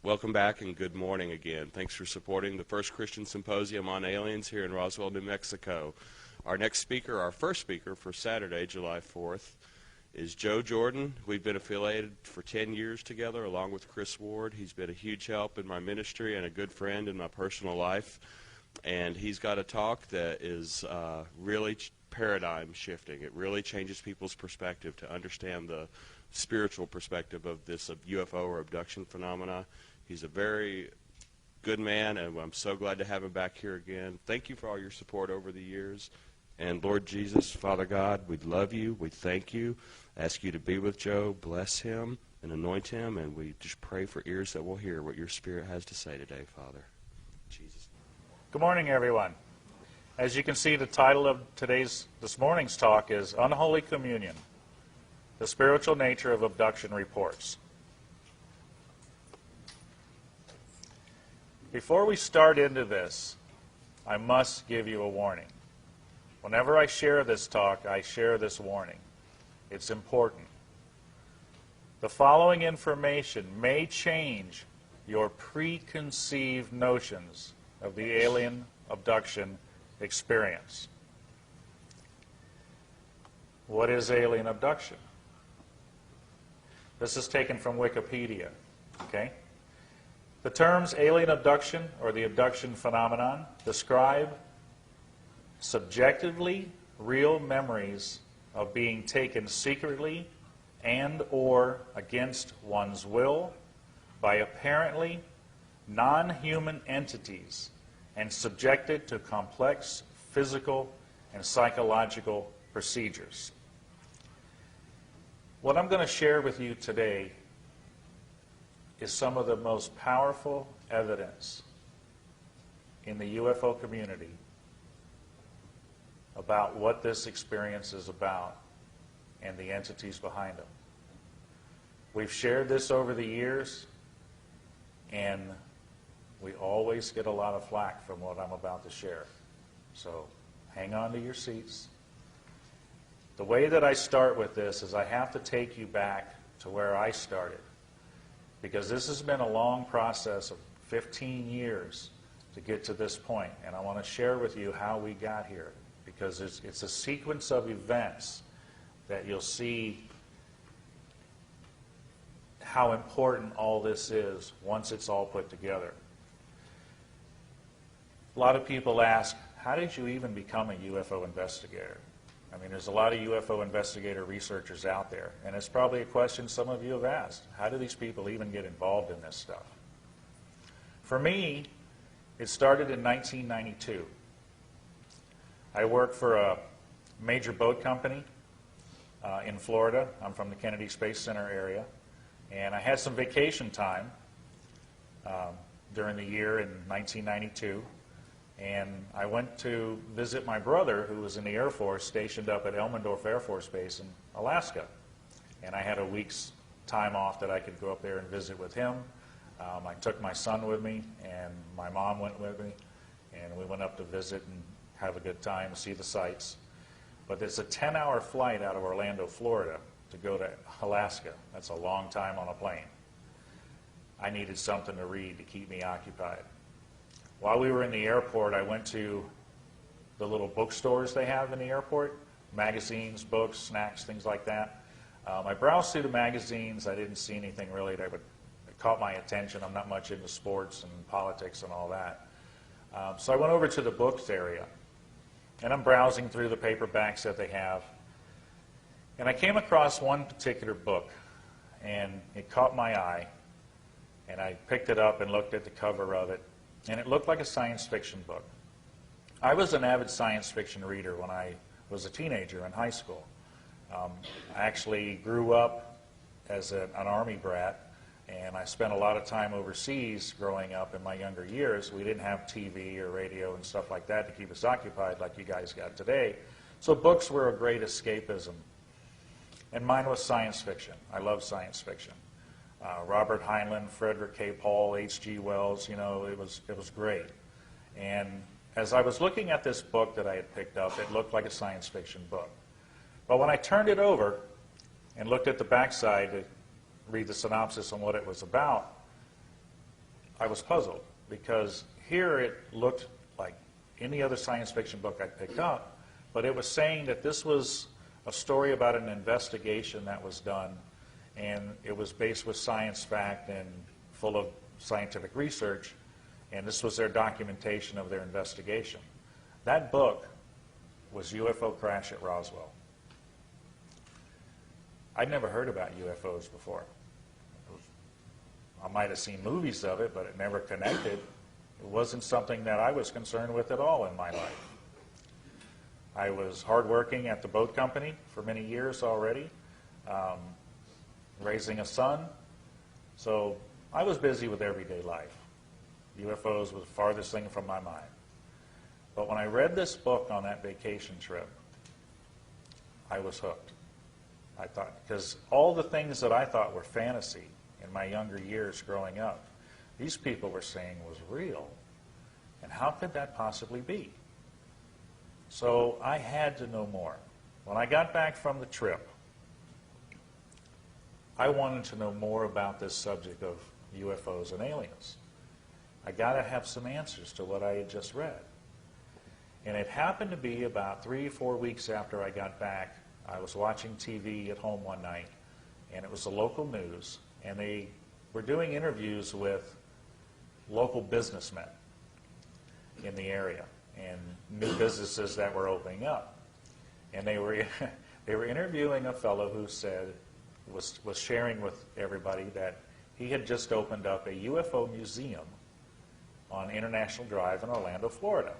Welcome back and good morning again. Thanks for supporting the First Christian Symposium on Aliens here in Roswell, New Mexico. Our next speaker, our first speaker for Saturday, July 4th, is Joe Jordan. We've been affiliated for 10 years together along with Chris Ward. He's been a huge help in my ministry and a good friend in my personal life. And he's got a talk that is really paradigm shifting. It really changes people's perspective to understand the spiritual perspective of this UFO or abduction phenomena. He's a very good man, and I'm so glad to have him back here again. Thank you for all your support over the years. And Lord Jesus, Father God, we love you. We thank you. Ask you to be with Joe, bless him, and anoint him. And we just pray for ears that will hear what your Spirit has to say today, Father. Jesus. Good morning, everyone. As you can see, the title of this morning's talk is Unholy Communion, the Spiritual Nature of Abduction Reports. Before we start into this, I must give you a warning. Whenever I share this talk, I share this warning. It's important. The following information may change your preconceived notions of the alien abduction experience. What is alien abduction? This is taken from Wikipedia, okay? The terms alien abduction or the abduction phenomenon describe subjectively real memories of being taken secretly and or against one's will by apparently non-human entities and subjected to complex physical and psychological procedures. What I'm going to share with you today is some of the most powerful evidence in the UFO community about what this experience is about and the entities behind them. We've shared this over the years, and we always get a lot of flack from what I'm about to share. So hang on to your seats. The way that I start with this is I have to take you back to where I started, because this has been a long process of 15 years to get to this point, and I want to share with you how we got here, because it's a sequence of events that you'll see how important all this is once it's all put together. A lot of people ask, how did you even become a UFO investigator? I mean, there's a lot of UFO investigator researchers out there, and it's probably a question some of you have asked. How do these people even get involved in this stuff? For me, it started in 1992. I worked for a major boat company in Florida. I'm from the Kennedy Space Center area, and I had some vacation time during the year in 1992. And I went to visit my brother, who was in the Air Force, stationed up at Elmendorf Air Force Base in Alaska. And I had a week's time off that I could go up there and visit with him. I took my son with me, and my mom went with me. And we went up to visit and have a good time, see the sights. But it's a 10-hour flight out of Orlando, Florida, to go to Alaska. That's a long time on a plane. I needed something to read to keep me occupied. While we were in the airport, I went to the little bookstores they have in the airport, magazines, books, snacks, things like that. I browsed through the magazines. I didn't see anything really that caught my attention. I'm not much into sports and politics and all that. So I went over to the books area, and I'm browsing through the paperbacks that they have. And I came across one particular book, and it caught my eye, and I picked it up and looked at the cover of it. And it looked like a science fiction book. I was an avid science fiction reader when I was a teenager in high school. I actually grew up as an Army brat, and I spent a lot of time overseas growing up in my younger years. We didn't have TV or radio and stuff like that to keep us occupied like you guys got today. So books were a great escapism. And mine was science fiction. I love science fiction. Robert Heinlein, Frederick K. Paul, H.G. Wells, you know, it was great. And as I was looking at this book that I had picked up, it looked like a science fiction book. But when I turned it over and looked at the backside to read the synopsis on what it was about, I was puzzled because here it looked like any other science fiction book I picked up, but it was saying that this was a story about an investigation that was done, and it was based with science fact and full of scientific research, and this was their documentation of their investigation. That book was UFO Crash at Roswell. I'd never heard about UFOs before. I might have seen movies of it, but it never connected. It wasn't something that I was concerned with at all in my life. I was hardworking at the boat company for many years already, raising a son. So I was busy with everyday life. UFOs was the farthest thing from my mind. But when I read this book on that vacation trip, I was hooked. I thought, because all the things that I thought were fantasy in my younger years growing up, these people were saying was real. And how could that possibly be? So I had to know more. When I got back from the trip, I wanted to know more about this subject of UFOs and aliens. I got to have some answers to what I had just read. And it happened to be about 3 or 4 weeks after I got back. I was watching TV at home one night, and it was the local news, and they were doing interviews with local businessmen in the area and new businesses that were opening up. And they were interviewing a fellow who said, was sharing with everybody that he had just opened up a UFO museum on International Drive in Orlando, Florida.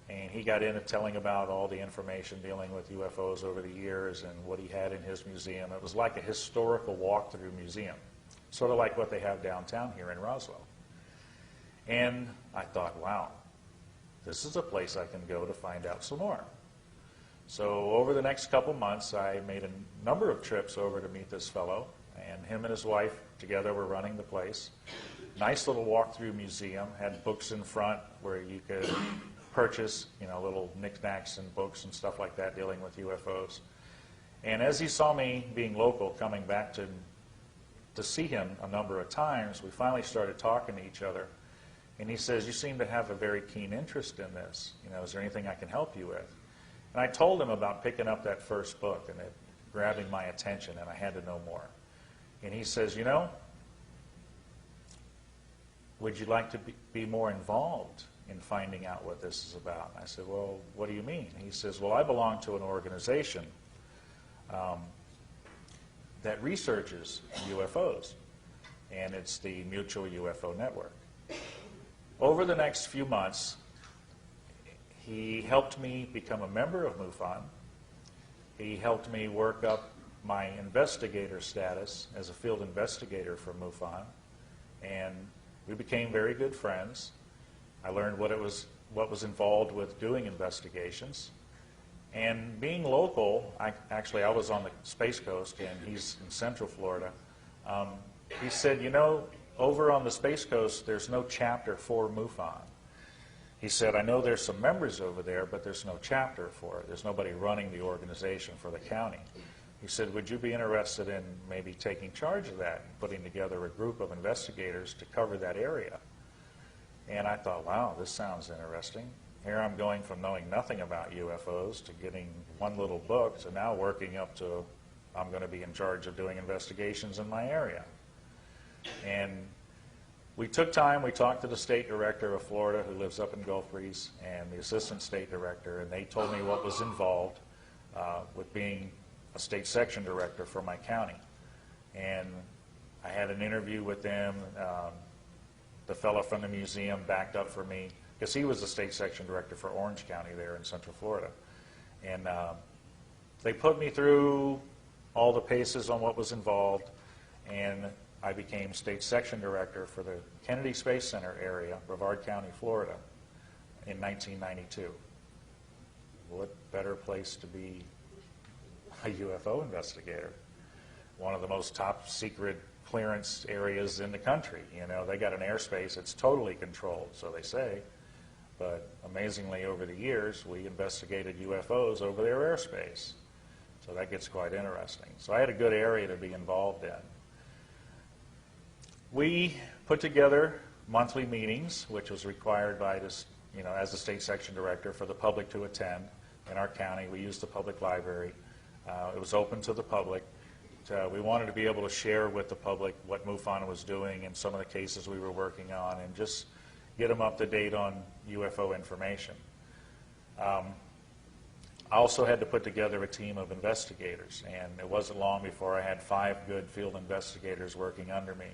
And he got into telling about all the information dealing with UFOs over the years and what he had in his museum. It was like a historical walk-through museum, sort of like what they have downtown here in Roswell. And I thought, wow, this is a place I can go to find out some more. So over the next couple months, I made a number of trips over to meet this fellow, and him and his wife together were running the place. Nice little walk-through museum, had books in front where you could purchase, little knickknacks and books and stuff like that dealing with UFOs. And as he saw me being local, coming back to see him a number of times, we finally started talking to each other. And he says, "You seem to have a very keen interest in this. Is there anything I can help you with?" And I told him about picking up that first book and it grabbing my attention, and I had to know more. And he says, would you like to be more involved in finding out what this is about? And I said, well, what do you mean? He says, well, I belong to an organization that researches UFOs, and it's the Mutual UFO Network. Over the next few months, he helped me become a member of MUFON. He helped me work up my investigator status as a field investigator for MUFON, and we became very good friends. I learned what was involved with doing investigations. And being local, I was on the Space Coast, and he's in Central Florida. He said, over on the Space Coast, there's no chapter for MUFON. He said, I know there's some members over there, but there's no chapter for it. There's nobody running the organization for the county. He said, would you be interested in maybe taking charge of that, putting together a group of investigators to cover that area? And I thought, wow, this sounds interesting. Here I'm going from knowing nothing about UFOs to getting one little book to now working up to I'm going to be in charge of doing investigations in my area. And we took time, we talked to the state director of Florida who lives up in Gulf Breeze and the assistant state director, and they told me what was involved with being a state section director for my county. And I had an interview with them. The fellow from the museum backed up for me because he was the state section director for Orange County there in Central Florida. And they put me through all the paces on what was involved, and I became state section director for the Kennedy Space Center area, Brevard County, Florida, in 1992. What better place to be a UFO investigator? One of the most top secret clearance areas in the country. They got an airspace that's totally controlled, so they say. But amazingly, over the years, we investigated UFOs over their airspace. So that gets quite interesting. So I had a good area to be involved in. We put together monthly meetings, which was required by this, as the state section director for the public to attend in our county. We used the public library. It was open to the public. We wanted to be able to share with the public what MUFON was doing and some of the cases we were working on, and just get them up to date on UFO information. I also had to put together a team of investigators, and it wasn't long before I had 5 good field investigators working under me.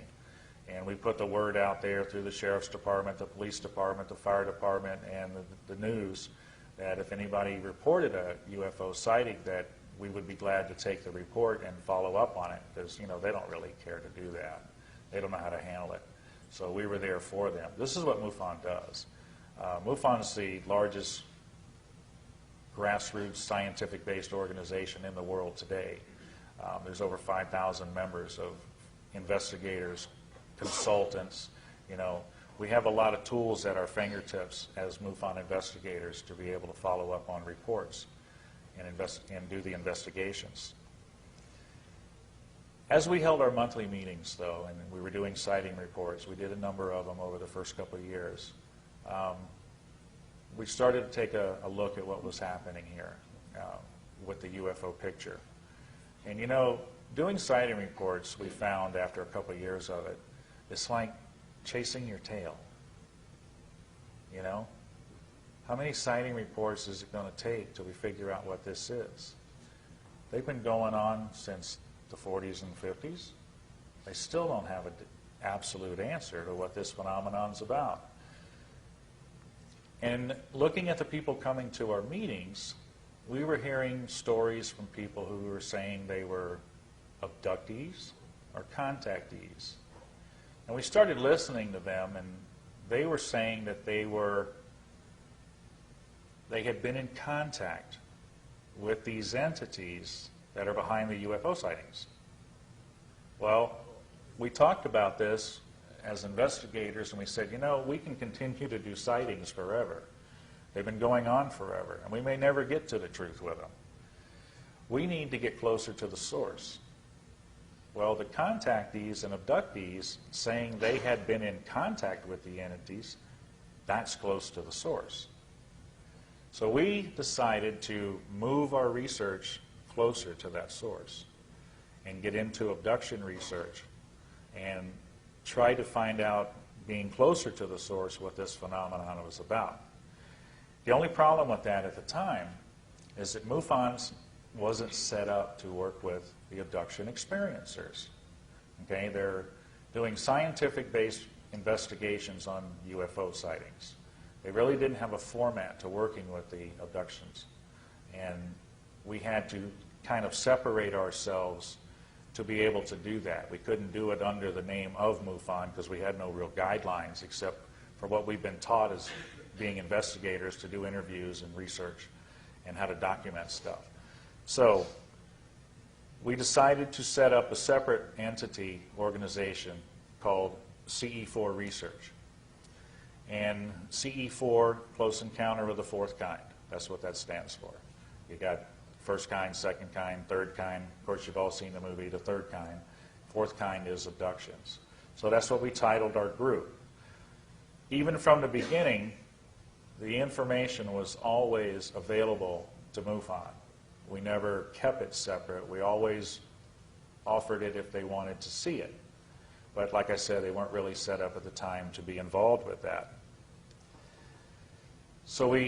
And we put the word out there through the sheriff's department, the police department, the fire department, and the news that if anybody reported a UFO sighting, that we would be glad to take the report and follow up on it, because they don't really care to do that. They don't know how to handle it. So we were there for them. This is what MUFON does. MUFON is the largest grassroots scientific-based organization in the world today. There's over 5,000 members of investigators, consultants. We have a lot of tools at our fingertips as MUFON investigators to be able to follow up on reports and do the investigations. As we held our monthly meetings, though, and we were doing sighting reports, we did a number of them over the first couple of years, we started to take a look at what was happening here with the UFO picture. And doing sighting reports, we found after a couple of years of it, it's like chasing your tail. How many sighting reports is it going to take till we figure out what this is? They've been going on since the 40s and 50s. They still don't have an absolute answer to what this phenomenon is about. And looking at the people coming to our meetings, we were hearing stories from people who were saying they were abductees or contactees. And we started listening to them, and they were saying that they had been in contact with these entities that are behind the UFO sightings. Well, we talked about this as investigators, and we said, we can continue to do sightings forever. They've been going on forever, and we may never get to the truth with them. We need to get closer to the source. Well, the contactees and abductees saying they had been in contact with the entities, that's close to the source. So we decided to move our research closer to that source and get into abduction research and try to find out, being closer to the source, what this phenomenon was about. The only problem with that at the time is that MUFON wasn't set up to work with the abduction experiencers. Okay, they're doing scientific-based investigations on UFO sightings. They really didn't have a format to working with the abductions. And we had to kind of separate ourselves to be able to do that. We couldn't do it under the name of MUFON because we had no real guidelines except for what we've been taught as being investigators to do interviews and research and how to document stuff. So we decided to set up a separate entity organization called CE4 Research. And CE4, Close Encounter of the Fourth Kind. That's what that stands for. You got first kind, second kind, third kind. Of course, you've all seen the movie The Third Kind. Fourth kind is abductions. So that's what we titled our group. Even from the beginning, the information was always available to MUFON. We never kept it separate. We always offered it if they wanted to see it. But like I said, they weren't really set up at the time to be involved with that. So we